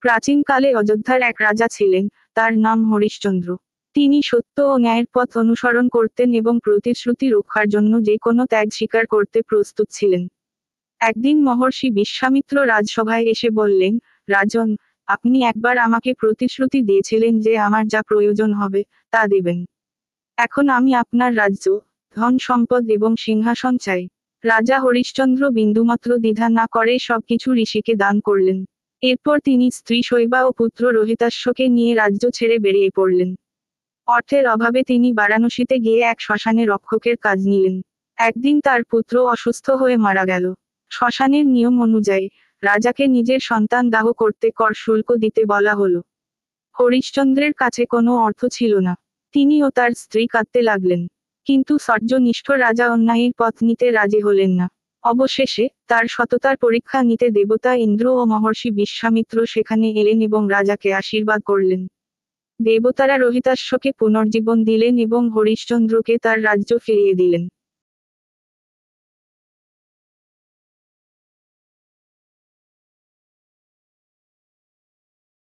প্রাচীনকালে অযোধ্যার এক রাজা ছিলেন, তার নাম হরিশ্চন্দ্র। তিনি সত্য ও ন্যায়ের পথ অনুসরণ করতেন এবং প্রতিশ্রুতি রক্ষার জন্য যে কোনো ত্যাগ স্বীকার করতে প্রস্তুত ছিলেন। একদিন মহর্ষি বিশ্বামিত্র রাজসভায় এসে বললেন, রাজন, আপনি একবার আমাকে প্রতিশ্রুতি দিয়েছিলেন যে আমার যা প্রয়োজন হবে তা দেবেন। এখন আমি আপনার রাজ্য, ধন সম্পদ এবং সিংহাসন চাই। রাজা হরিশ্চন্দ্র বিন্দুমাত্র দ্বিধা না করে সবকিছু ঋষিকে দান করলেন। এরপর তিনি স্ত্রী শৈবা ও পুত্র রোহিতাশ্বকে নিয়ে রাজ্য ছেড়ে বেরিয়ে পড়লেন। অর্থের অভাবে তিনি বারাণসীতে গিয়ে এক শ্মশানে রক্ষকের কাজ নিলেন। একদিন তার পুত্র অসুস্থ হয়ে মারা গেল। শ্মশানের নিয়ম অনুযায়ী রাজাকে নিজের সন্তান দাহ করতে কর শুল্ক দিতে বলা হলো। হরিশ্চন্দ্রের কাছে কোনো অর্থ ছিল না। তিনি ও তার স্ত্রী কাঁদতে লাগলেন। কিন্তু সর্যনিষ্ঠ রাজা অন্যায়ের পথ নিতে রাজি হলেন না। অবশেষে তার সততার পরীক্ষা নিতে দেবতা ইন্দ্র ও মহর্ষি বিশ্বামিত্র সেখানে এলেন এবং রাজাকে আশীর্বাদ করলেন। দেবতারা রোহিতাশ্বকে পুনর্জীবন দিলেন এবং হরিশ্চন্দ্রকে তার রাজ্য ফিরিয়ে দিলেন।